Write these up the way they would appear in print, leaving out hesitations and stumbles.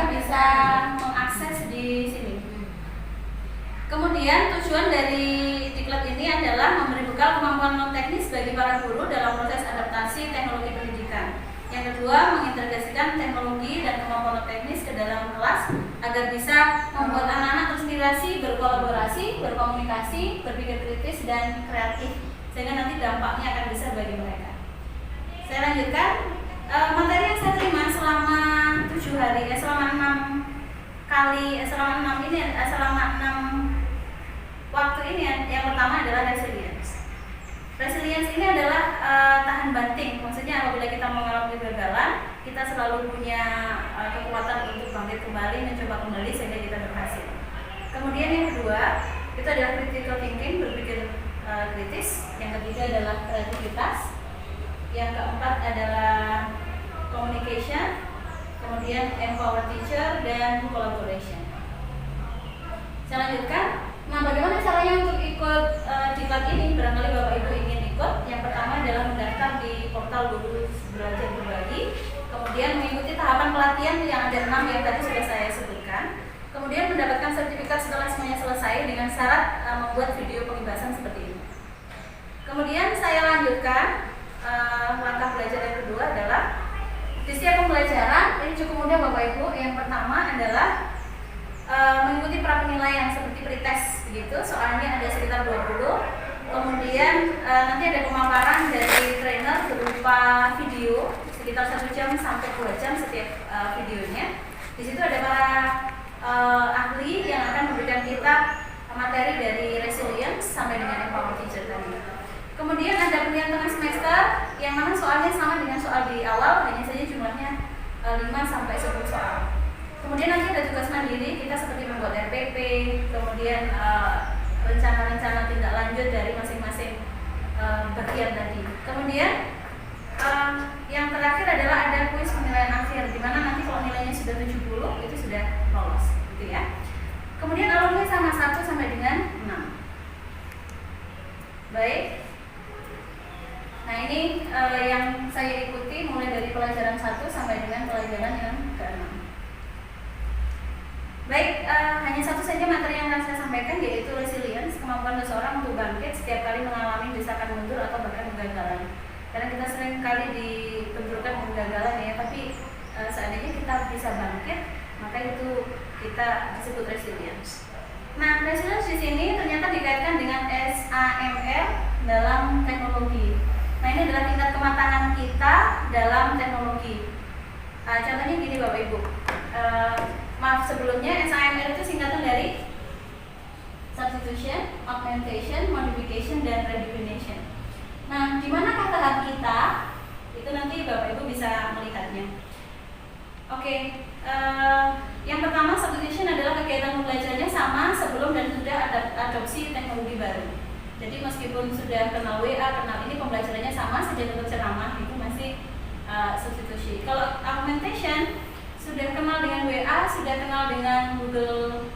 bisa mengakses di sini. Kemudian tujuan dari diklat ini adalah memberi bekal kemampuan non teknis bagi para guru dalam proses adaptasi teknologi pendidikan. Yang kedua, mengintegrasikan teknologi dan kemampuan non teknis ke dalam kelas agar bisa membuat anak-anak terinspirasi, berkolaborasi, berkomunikasi, berpikir kritis dan kreatif, sehingga nanti dampaknya akan besar bagi mereka. Saya lanjutkan. Materi yang saya terima selama 7 hari, selama 6 waktu ini, yang pertama adalah resilience. Resilience ini adalah tahan banting. Maksudnya apabila kita mengalami kegagalan, kita selalu punya kekuatan untuk bangkit kembali, mencoba kembali sehingga kita berhasil. Kemudian yang kedua, itu adalah critical thinking, berpikir kritis. Yang ketiga adalah kreativitas. Yang keempat adalah communication. Kemudian empower teacher dan collaboration. Saya lanjutkan. Nah, bagaimana caranya untuk ikut diklat ini? Barangkali Bapak Ibu ingin ikut. Yang pertama adalah mendaftar di portal Guru Belajar Berbagi. Kemudian mengikuti tahapan pelatihan yang ada 6 yang tadi sudah saya sebutkan. Kemudian mendapatkan sertifikat setelah semuanya selesai dengan syarat membuat video pengibasan seperti ini. Kemudian saya lanjutkan langkah belajar yang kedua adalah di setiap pembelajaran ini cukup mudah Bapak Ibu. Yang pertama adalah mengikuti pra penilaian seperti pretest begitu, soalnya ada sekitar 20. Kemudian nanti ada pemaparan dari trainer berupa video sekitar 1 jam sampai 2 jam setiap videonya. Di situ ada para ahli yang akan memberikan kita materi dari resilience sampai dengan empower teacher tadi. Kemudian ada penilaian tengah semester yang mana soalnya sama dengan soal di awal, hanya saja jumlahnya 5 sampai 10 soal. Kemudian nanti ada tugas mandiri, kita seperti membuat RPP, kemudian rencana-rencana tindak lanjut dari masing-masing bagian tadi. Kemudian yang terakhir adalah ada kuis penilaian akhir, di mana nanti kalau nilainya sudah 70 itu sudah lolos, gitu ya. Kemudian alumni sama 1 sampai dengan 6. Baik. Nah ini yang saya ikuti mulai dari pelajaran 1 sampai dengan pelajaran yang ke-6. Baik, hanya satu saja materi yang akan saya sampaikan, yaitu resilience, kemampuan seseorang untuk bangkit setiap kali mengalami desakan mundur atau bahkan kegagalan. Karena kita sering kali dibenturkan kegagalan ya, tapi seandainya kita bisa bangkit, maka itu kita disebut resilience. Nah, resilience di sini ternyata dikaitkan dengan SAMR dalam teknologi. Nah, ini adalah tingkat kematangan kita dalam teknologi. Contohnya gini Bapak Ibu. Maaf sebelumnya, SAMR itu singkatan dari substitution, augmentation, modification, dan redefinition. Nah, di manakah tahap kita? Itu nanti Bapak Ibu bisa melihatnya. Oke, yang pertama substitution adalah kegiatan pembelajarannya sama sebelum dan sudah adopsi teknologi baru. Jadi meskipun sudah kenal WA, kenal ini, pembelajarannya sama, sejak tetap ceramah, itu masih substitusi. Kalau augmentation, sudah kenal dengan WA, sudah kenal dengan Google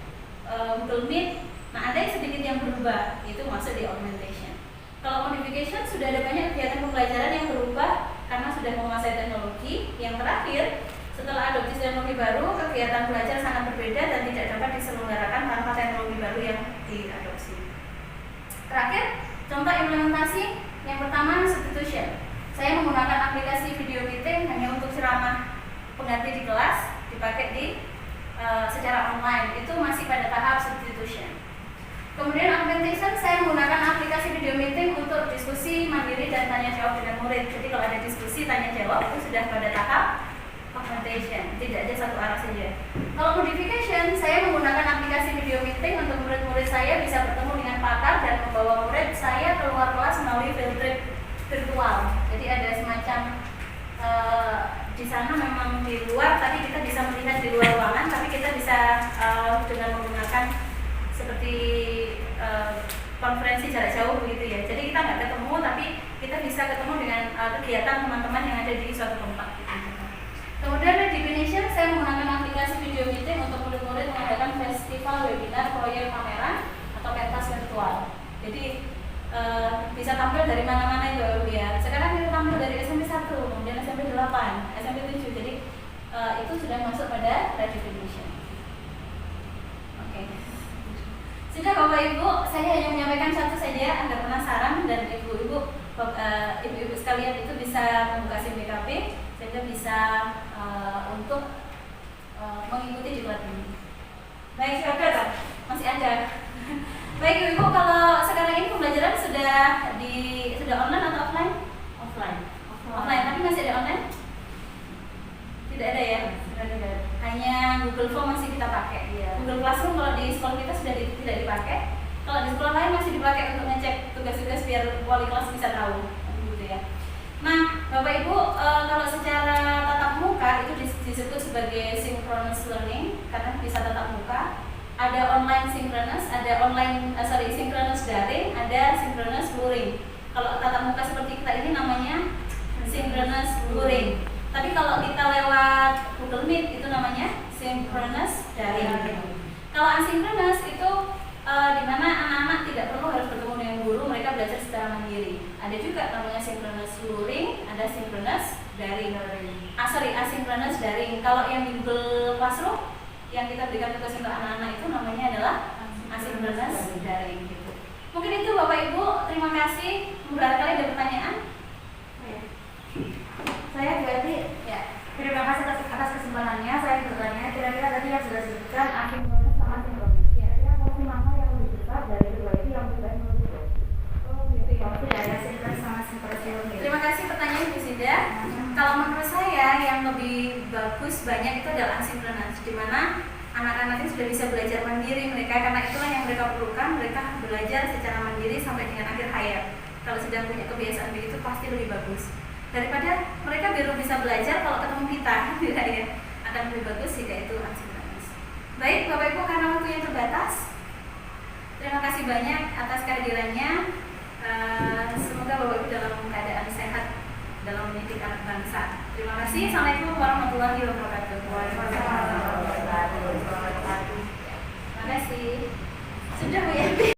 Meet, nah ada yang sedikit yang berubah, itu masuk di augmentation. Kalau modification, sudah ada banyak kegiatan pembelajaran yang berubah karena sudah menguasai teknologi. Yang terakhir, setelah adopsi teknologi baru, kegiatan belajar sangat berbeda dan tidak dapat diselenggarakan tanpa teknologi baru yang diadopsi. Terakhir, contoh implementasi. Yang pertama, substitution. Saya menggunakan aplikasi video meeting hanya untuk ceramah pengganti di kelas, dipakai secara online. Itu masih pada tahap substitution. Kemudian augmentation, saya menggunakan aplikasi video meeting untuk diskusi mandiri dan tanya jawab dengan murid. Jadi kalau ada diskusi tanya jawab itu sudah pada tahap augmentation, tidak ada satu arah saja. Kalau modification, saya menggunakan aplikasi video meeting untuk murid-murid saya bisa bertemu dengan pakar dan membawa murid saya keluar kelas melalui field trip virtual. Jadi ada semacam di sana memang di luar, tapi kita bisa melihat di luar ruangan, tapi kita bisa dengan menggunakan seperti konferensi jarak jauh begitu ya. Jadi kita nggak ketemu, tapi kita bisa ketemu dengan kegiatan teman-teman yang ada di suatu tempat. Kemudian redefinition, saya menggunakan aplikasi video meeting untuk murid-murid mengadakan festival, webinar, proyek pameran atau pentas virtual. Jadi bisa tampil dari mana-mana itu ya. Sekarang kita tampil dari SMP 1, kemudian SMP 8, SMP 7. Jadi itu sudah masuk pada redefinition. Oke. Sudah Bapak Ibu, saya hanya menyampaikan satu saja agar penasaran dan ibu-ibu sekalian itu bisa membuka SIM BKP sehingga bisa untuk mengikuti diklat ini. Baik, silakan. Masih ada. Baik Ibu, kalau sekarang ini pembelajaran sudah online atau offline? Offline, tapi masih ada online? Tidak ada ya? Hanya Google Form masih kita pakai. Google Classroom kalau di sekolah kita sudah tidak dipakai. Kalau di sekolah lain masih dipakai untuk ngecek tugas-tugas biar wali kelas bisa tahu, gitu ya. Nah, Bapak Ibu, kalau secara tatap muka itu disebut sebagai synchronous learning karena bisa tatap muka. Ada online synchronous, synchronous daring, ada synchronous luring. Kalau tatap muka seperti kita ini namanya synchronous luring. Tapi kalau kita lewat Google Meet itu namanya synchronous daring. Kalau asynchronous itu di mana anak-anak tidak perlu harus bertemu dengan guru, mereka belajar secara mandiri. Ada juga namanya synchronous luring, ada synchronous daring. Asynchronous daring. Kalau yang di Google Classroom yang kita berikan tugas untuk anak-anak itu namanya adalah asynchronous daring gitu. Mungkin itu Bapak Ibu, terima kasih. Barangkali ada pertanyaan? Saya berarti ya, terima kasih atas kesempatannya. Saya bertanya, kira-kira tadi yang sudah disebutkan asynchronous sama synchronous. Kira-kira porsi mana yang lebih besar dari kedua itu yang lebih baik menurut Ibu? Oh gitu ya. Dari asynchronous sama synchronous. Terima kasih pertanyaan Ibu Sida. Kalau menurut saya yang lebih bagus banyak itu adalah asynchronous, di mana anak-anak ini sudah bisa belajar mandiri mereka, karena itulah yang mereka perlukan. Mereka belajar secara mandiri sampai dengan akhir hayat. Kalau sudah punya kebiasaan begitu pasti lebih bagus daripada mereka baru bisa belajar kalau ketemu kita, tidak ya? Akan lebih bagus jika itu asynchronous. Baik Bapak Ibu, karena waktunya terbatas, terima kasih banyak atas kehadirannya. Semoga Bapak Ibu dalam keadaan sehat dalam mendidik anak bangsa. Terima kasih. Assalamualaikum warahmatullahi wabarakatuh. Waalaikumsalam warahmatullahi wabarakatuh. Terima kasih. Sudah Bu ya.